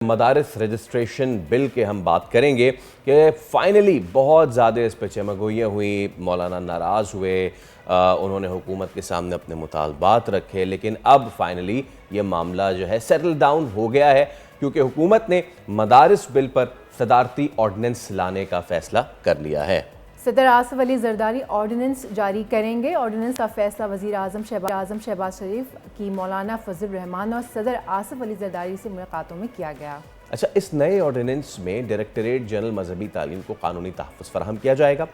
मदारिस registration bill के हम बात करेंगे कि फाइनली बहुत ज़्यादा इस पर चमगोइयाँ हुई, मौलाना नाराज़ हुए, उन्होंने हुकूमत के सामने अपने मुतालबात रखे, लेकिन अब फाइनली ये मामला जो है सेटल डाउन हो गया है क्योंकि हुकूमत ने मदारिस बिल पर सदारती ऑर्डिनेंस लाने का फ़ैसला कर लिया है। सदर आसिफ अली जरदारी ऑर्डिनेंस जारी करेंगे। ऑर्डिनेंस का फैसला वज़ीर आज़म शहबाज शरीफ की मौलाना फजल रहमान और सदर आसिफ अली जरदारी से मुलाकातों में किया गया। अच्छा, इस नए ऑर्डिनेंस में डायरेक्टरेट जनरल मजहबी तालीम को कानूनी तहफ़्फ़ुज़ फराहम किया जाएगा।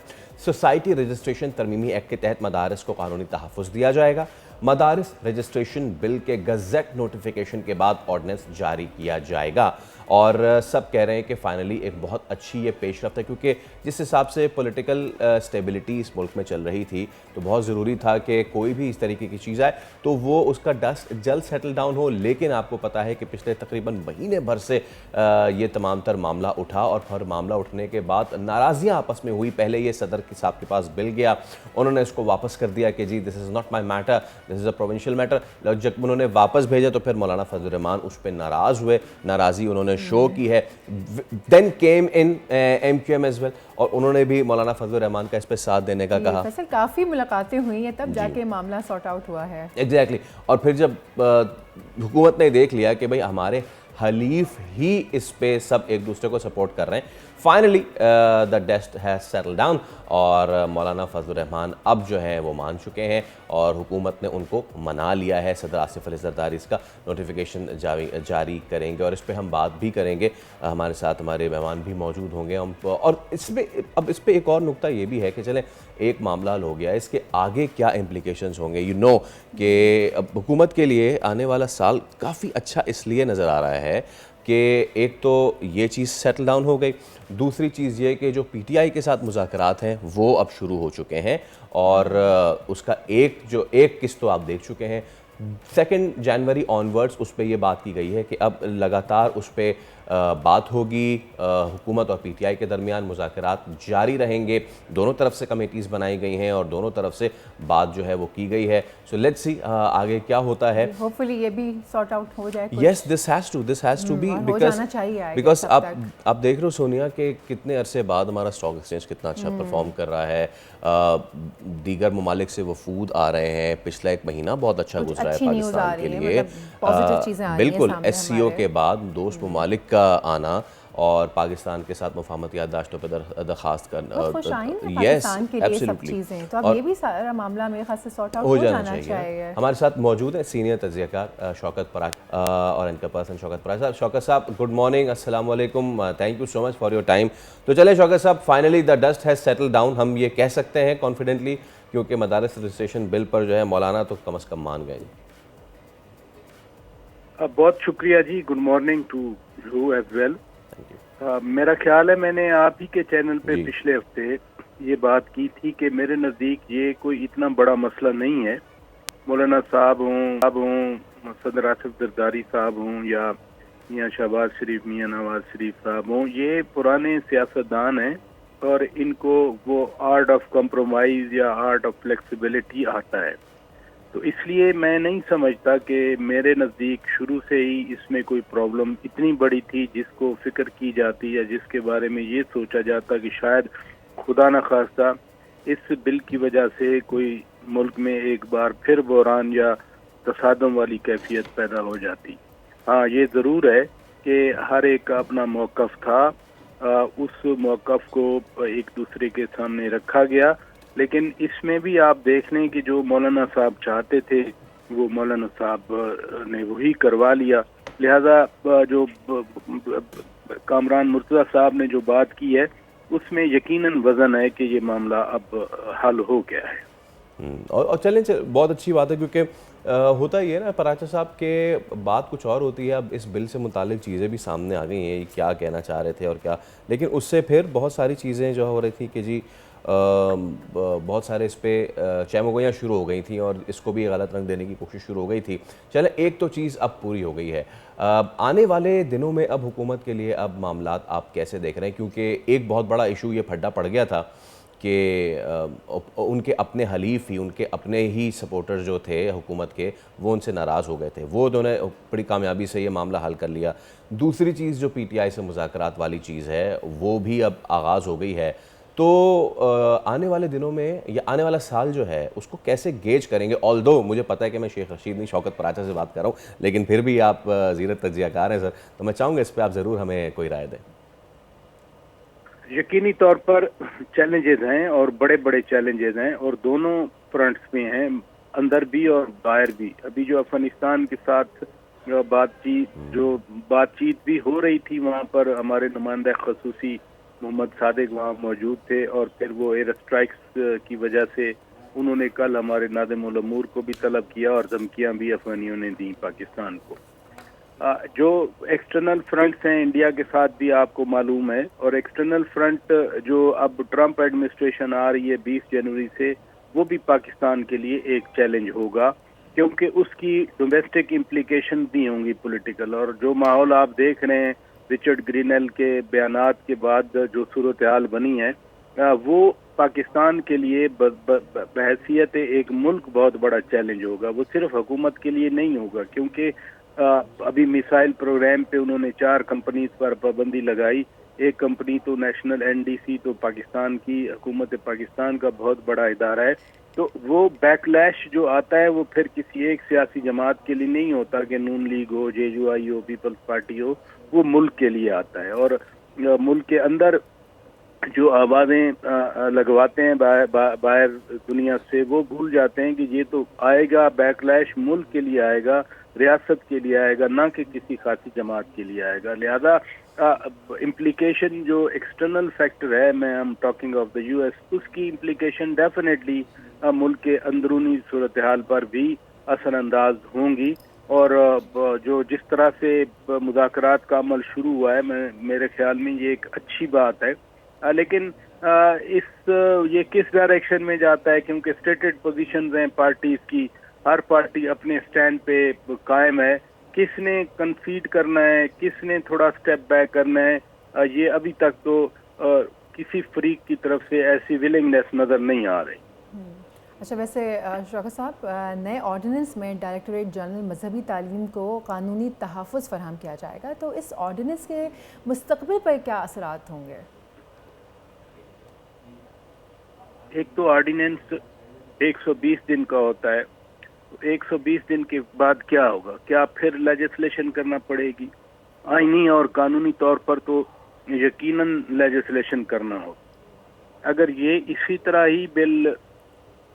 सोसाइटी रजिस्ट्रेशन तरमीमी एक्ट के तहत मदारिस को कानूनी तहफ़्फ़ुज़ दिया जाएगा। मदारिस रजिस्ट्रेशन बिल के गज़ेट नोटिफिकेशन के बाद ऑर्डिनेंस जारी किया जाएगा और सब कह रहे हैं कि फाइनली एक बहुत अच्छी ये पेशरफ्त है क्योंकि जिस हिसाब से पॉलिटिकल स्टेबिलिटी इस मुल्क में चल रही थी तो बहुत ज़रूरी था कि कोई भी इस तरीके की चीज़ आए तो वो उसका डस्ट जल्द सेटल डाउन हो। लेकिन आपको पता है कि पिछले तकरीबन महीने भर से ये तमाम तर मामला उठा और फिर मामला उठने के बाद नाराज़ियाँ आपस में हुई। पहले ये सदर साहब के पास बिल गया, उन्होंने इसको वापस कर दिया कि जी this is not my matter, this is a provincial matter. जब उन्होंने वापस भेजा तो फिर मौलाना फजल रहमान उस पर नाराज़ हुए, नाराज़ी उन्होंने शो की है। देन केम इन MQM एज वेल और उन्होंने भी मौलाना फजल रहमान का इस पर साथ देने का कहा। फैसल काफ़ी मुलाकातें हुई हैं तब जाके मामला सॉर्ट आउट हुआ है। एग्जैक्टली और फिर जब हुकूमत ने देख लिया कि भाई हमारे हलीफ ही इस पे सब एक दूसरे को सपोर्ट कर रहे हैं, finally the dust has settle down और मौलाना फजल रहमान अब जो है वो मान चुके हैं और हुकूमत ने उनको मना लिया है। सदर आसिफ अली जरदारी इसका नोटिफिकेशन जारी करेंगे और इस पर हम बात भी करेंगे। हमारे साथ हमारे मेहमान भी मौजूद होंगे हम और इसमें अब इस पर एक और नुक्ता ये भी है कि चलें एक मामला हल हो गया, इसके आगे क्या इम्प्लिकेशंस होंगे। यू नो कि अब हुकूमत के लिए आने वाला साल काफ़ी अच्छा इसलिए नज़र आ रहा है कि एक तो ये चीज़ सेटल डाउन हो गई, दूसरी चीज़ ये कि जो PTI के साथ मुज़ाकरात हैं वो अब शुरू हो चुके हैं और उसका एक किस्त तो आप देख चुके हैं। 2 जनवरी ऑनवर्ड्स उस पर यह बात की गई है कि अब लगातार उस पर बात होगी, हुकूमत और PTI के दरमियान मुज़ाकरात जारी रहेंगे। दोनों तरफ से कमेटीज़ बनाई गई हैं और दोनों तरफ से बात जो है वो की गई है। सो लेट्स सी आगे क्या होता है। होपफुली ये भी सॉर्ट आउट हो जाए। Yes, this has to be because आप देख रहे हो सोनिया कि कितने अरसे बाद हमारा स्टॉक एक्सचेंज कितना अच्छा परफॉर्म कर रहा है। दीगर ममालिक से वफूद आ रहे हैं, पिछला एक महीना बहुत अच्छा गुजरा है पाकिस्तान के लिए। बिल्कुल SCO के बाद दोस्त ममालिक का आना और पाकिस्तान के साथ मुफाहमत याददाश्तों पर दरखास्त करना, यस एब्सोल्युटली, तो अब ये भी सारा मामला मेरे ख्याल से सॉर्ट आउट हो जाना चाहिए। हमारे साथ मौजूद हैं सीनियर तज्ज़ियाकार शौकत पराग और इनका पर्सन शौकत पराग साहब। शौकत साहब गुड मॉर्निंग, अस्सलाम वालेकुम, thank you so much for your time. तो चले शौकत साहब, finally the dust has settle down, हम ये कह सकते हैं कॉन्फिडेंटली क्योंकि मदारिस रजिस्ट्रेशन बिल पर जो है मौलाना तो कम अज़ कम मान गए। बहुत शुक्रिया जी, good morning to you as well. मेरा ख्याल है मैंने आप ही के चैनल पे पिछले हफ्ते ये बात की थी कि मेरे नज़दीक ये कोई इतना बड़ा मसला नहीं है। मौलाना साहब हों, सदर आसिफ जरदारी साहब हों या मियाँ शहबाज शरीफ, मियाँ नवाज शरीफ साहब हों, ये पुराने सियासतदान हैं और इनको वो आर्ट ऑफ कॉम्प्रोमाइज़ या आर्ट ऑफ फ्लेक्सिबिलिटी आता है। तो इसलिए मैं नहीं समझता कि मेरे नज़दीक शुरू से ही इसमें कोई प्रॉब्लम इतनी बड़ी थी जिसको फिक्र की जाती या जिसके बारे में ये सोचा जाता कि शायद खुदा न खास्ता इस बिल की वजह से कोई मुल्क में एक बार फिर बहरान या तसादम वाली कैफियत पैदा हो जाती। हाँ, ये ज़रूर है कि हर एक का अपना मौक़िफ़ था, उस मौक़िफ़ को एक दूसरे के सामने रखा गया, लेकिन इसमें भी आप देख लें कि जो मौलाना साहब चाहते थे वो मौलाना साहब ने वही करवा लिया। लिहाजा जो कामरान मुर्तज़ा साहब ने जो बात की है उसमें यकीनन वज़न है कि ये मामला अब हल हो गया है। और चलें बहुत अच्छी बात है क्योंकि होता ही है ना पराचा साहब के बात कुछ और होती है। अब इस बिल से मुतालिक चीज़ें भी सामने आ गई हैं, क्या कहना चाह रहे थे और क्या, लेकिन उससे फिर बहुत सारी चीज़ें जो हो रही थी कि जी बहुत सारे इस पर चैमगोइयाँ शुरू हो गई थी और इसको भी गलत रंग देने की कोशिश शुरू हो गई थी। चले एक तो चीज़ अब पूरी हो गई है। आने वाले दिनों में अब हुकूमत के लिए अब मामलात आप कैसे देख रहे हैं, क्योंकि एक बहुत बड़ा इशू ये फड्डा पड़ गया था उनके अपने हलीफ ही, उनके अपने ही सपोर्टर जो थे हुकूमत के, वो उनसे नाराज़ हो गए थे। वो उन्होंने बड़ी कामयाबी से ये मामला हल कर लिया। दूसरी चीज़ जो पीटीआई से मुज़ाकरात वाली चीज़ है वो भी अब आगाज़ हो गई है। तो आने वाले दिनों में या आने वाला साल जो है उसको कैसे गेज करेंगे? ऑल्दो मुझे पता है कि मैं शेख रशीद नहीं शौकत पराचा से बात कर रहा हूँ, लेकिन फिर भी आप ज़ीरत तज्ज़ियाकार हैं सर, तो मैं चाहूँगा इस पर आप ज़रूर हमें कोई राय दें। यकीनी तौर पर चैलेंजेस हैं और बड़े बड़े चैलेंजेस हैं और दोनों फ्रंट्स में हैं, अंदर भी और बाहर भी। अभी जो अफगानिस्तान के साथ बातचीत भी हो रही थी, वहाँ पर हमारे नुमाइंदा खसूसी मोहम्मद सादिक वहाँ मौजूद थे और फिर वो एयर स्ट्राइक्स की वजह से उन्होंने कल हमारे नादिम उल अमूर को भी तलब किया और धमकियाँ भी अफगानियों ने दी पाकिस्तान को। जो एक्सटर्नल फ्रंट्स हैं इंडिया के साथ भी आपको मालूम है, और एक्सटर्नल फ्रंट जो अब ट्रंप एडमिनिस्ट्रेशन आ रही है 20 जनवरी से, वो भी पाकिस्तान के लिए एक चैलेंज होगा क्योंकि उसकी डोमेस्टिक इम्प्लीकेशन भी होंगी पॉलिटिकल। और जो माहौल आप देख रहे हैं रिचर्ड ग्रीनेल के बयानात के बाद जो सूरत हाल बनी है, वो पाकिस्तान के लिए बहैसियत एक मुल्क बहुत बड़ा चैलेंज होगा। वो सिर्फ हुकूमत के लिए नहीं होगा क्योंकि अभी मिसाइल प्रोग्राम पे उन्होंने 4 कंपनीज पर पाबंदी लगाई। एक कंपनी तो नेशनल एनडीसी तो पाकिस्तान की हुकूमत पाकिस्तान का बहुत बड़ा इदारा है। तो वो बैकलैश जो आता है वो फिर किसी एक सियासी जमात के लिए नहीं होता कि नून लीग हो, जेयूआई हो, पीपल्स पार्टी हो, वो मुल्क के लिए आता है। और मुल्क के अंदर जो आवाज़ें लगवाते हैं बाहर दुनिया से, वो भूल जाते हैं कि ये तो आएगा बैकलैश मुल्क के लिए आएगा, रियासत के लिए आएगा, ना कि किसी खासी जमात के लिए आएगा। लिहाजा इम्प्लीकेशन जो एक्सटर्नल फैक्टर है, मैं I am talking of the US, उसकी इम्प्लीकेशन डेफिनेटली मुल्क के अंदरूनी सूरत हाल पर भी असरअंदाज होंगी। और जो जिस तरह से मुज़ाकरात का अमल शुरू हुआ है, मेरे ख्याल में ये एक अच्छी बात है। लेकिन ये किस डायरेक्शन में जाता है, क्योंकि स्टेटेड पोजीशंस हैं पार्टीज की, हर पार्टी अपने स्टैंड पे कायम है। किसने कंसीड करना है, किसने थोड़ा स्टेप बैक करना है, ये अभी तक तो किसी फरीक की तरफ से ऐसी विलिंगनेस नज़र नहीं आ रही। अच्छा, वैसे शौकत साहब, नए ऑर्डिनेंस में डायरेक्टरेट जनरल मजहबी तालीम को कानूनी तहफ़्फ़ुज़ फराहम किया जाएगा, तो इस ऑर्डिनेंस के मुस्तक़बिल पर क्या असरात होंगे? एक तो ऑर्डिनेंस 120 दिन का होता है, 120 दिन के बाद क्या होगा? क्या फिर लेजिस्लेशन करना पड़ेगी? आईनी और कानूनी तौर पर तो यकीनन लेजिस्लेशन करना हो। अगर ये इसी तरह ही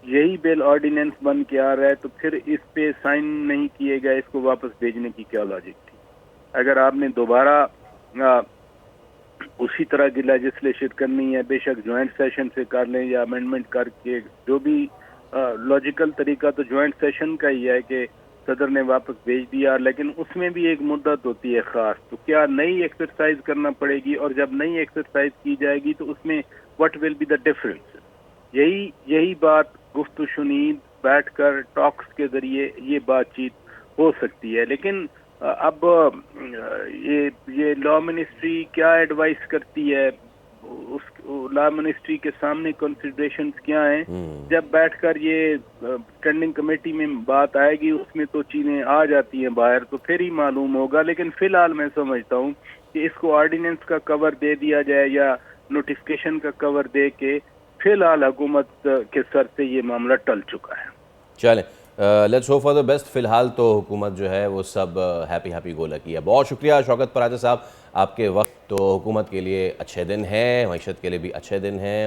यही बिल ऑर्डिनेंस बन के आ रहा है तो फिर इस पे साइन नहीं किए गए, इसको वापस भेजने की क्या लॉजिक थी? अगर आपने दोबारा उसी तरह की लेजिस्लेशन करनी है, बेशक ज्वाइंट सेशन से कर लें या अमेंडमेंट करके, जो भी लॉजिकल तरीका तो ज्वाइंट सेशन का ही है कि सदर ने वापस भेज दिया, लेकिन उसमें भी एक मुद्दत होती है ख़ास। तो क्या नई एक्सरसाइज करना पड़ेगी? और जब नई एक्सरसाइज की जाएगी तो उसमें what will be the difference? यही बात गुफ्तगू शुनीद बैठकर टॉक्स के जरिए ये बातचीत हो सकती है। लेकिन अब ये लॉ मिनिस्ट्री क्या एडवाइस करती है, उस लॉ मिनिस्ट्री के सामने कंसिडरेशंस क्या हैं, जब बैठकर ये स्टैंडिंग कमेटी में बात आएगी उसमें तो चीजें आ जाती हैं बाहर, तो फिर ही मालूम होगा। लेकिन फिलहाल मैं समझता हूँ कि इसको ऑर्डिनेंस का कवर दे दिया जाए या नोटिफिकेशन का कवर दे के फिलहाल हुकूमत के सर से ये मामला टल चुका है। चलें, let's hope for the best. फिलहाल तो हुकूमत जो है वो सब हैप्पी गो लकी है। बहुत शुक्रिया शौकत पराचा साहब आपके वक्त। तो हुकूमत के लिए अच्छे दिन हैं, मईशत के लिए भी अच्छे दिन हैं।